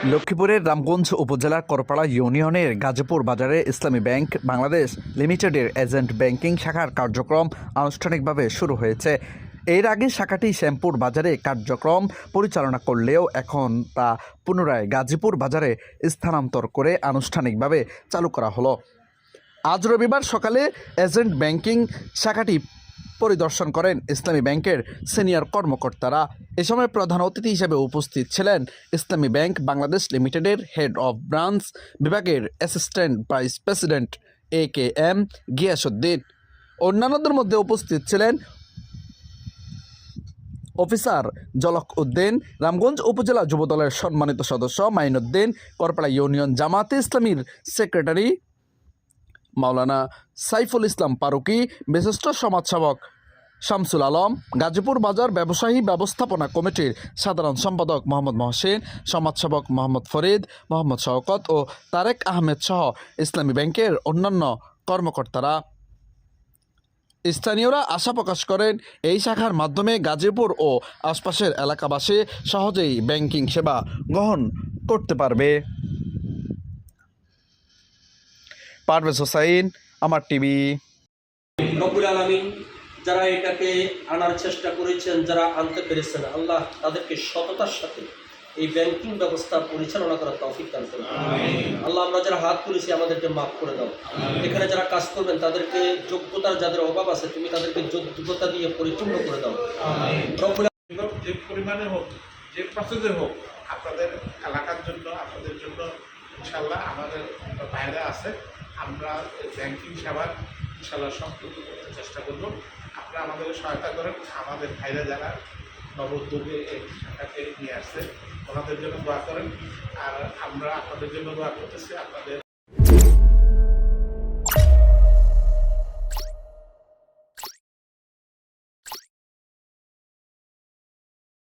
লক্ষ্মীপুরের রামগঞ্জ উপজেলার করপাড়া ইউনিয়নের গাজীপুর বাজারে ইসলামী ব্যাংক বাংলাদেশ লিমিটেডের এজেন্ট ব্যাংকিং শাখার কার্যক্রম আনুষ্ঠানিকভাবে শুরু হয়েছে। এর আগে শাখাটি শ্যামপুর বাজারে কার্যক্রম পরিচালনা করলেও এখন তা পুনরায় গাজীপুর বাজারে স্থানান্তর করে আনুষ্ঠানিকভাবে চালু করা হলো। আজ রবিবার সকালে এজেন্ট ব্যাংকিং শাখাটি পরিদর্শন করেন ইসলামী ব্যাংকের সিনিয়র কর্মকর্তারা। এ সময় প্রধান অতিথি হিসেবে উপস্থিত ছিলেন ইসলামী ব্যাংক বাংলাদেশ লিমিটেডের হেড অব ব্রাঞ্চ বিভাগের assistant vice president AKM Giasuddin. অন্যান্যদের মধ্যে উপস্থিত ছিলেন অফিসার জলক উদ্দিন, রামগঞ্জ উপজেলা যুবদলের সম্মানিত সদস্য মাইনুদ্দিন, করপাড়া ইউনিয়ন জামাতে ইসলামীর সেক্রেটারি মাওলানা সাইফুল ইসলাম ফারুকি, বিশিষ্ট সমাজসেবক শামসুল আলম, গাজীপুর বাজার ব্যবসায়ী ব্যবস্থাপনা কমিটির সাধারণ সম্পাদক মোহাম্মদ মহসিন, সমাজসেবক মোহাম্মদ ফরিদ, মোহাম্মদ শওকত ও তারেক আহমেদ সহ ইসলামী ব্যাংকের অন্যান্য কর্মকর্তারা। স্থানীয়রা আশা প্রকাশ করেন, এই শাখার মাধ্যমে গাজীপুর ও আশপাশের এলাকাবাসী সহজেই ব্যাংকিং সেবা গ্রহণ করতে পারবে। পারভেজ হোসাইন, আমার টিভি। রব্বুল আলামিন যারা এটাকে আনার চেষ্টা করেছেন, যারা আনতে পেরেছেন, আল্লাহ তাদেরকে সততার সাথে এই ব্যাংকিং ব্যবস্থা পরিচালনা করার তৌফিক দান করুন। আল্লাহ, আমরা যারা হাত তুলেছি আমাদেরকে মাফ করে দাও। এখানে যারা কাজ করবেন তাদেরকে যোগ্যতার যাদের অভাব আছে তুমি তাদেরকে যোগ্যতা দিয়ে পরিপূর্ণ করে দাও। রব্বুল যে পরিমাণে হোক, যে প্রসেসে হোক, আপনাদের এলাকার জন্য, আপনাদের জন্য ইনশাল্লাহ আমাদের বাইরে আছে। আমরা ব্যাংকিং সেবার ইনশাল্লাহ সম্পূর্ণ করতে চেষ্টা করব। আপনারা আমাদের সহায়তা করেন। আমাদের ভাইরা যারা নব উদ্যোগে এই শাখাকে নিয়ে আসছে ওনাদের জন্য দোয়া করেন, আর আমরা আপনাদের জন্য দোয়া করতেছি। আপনাদের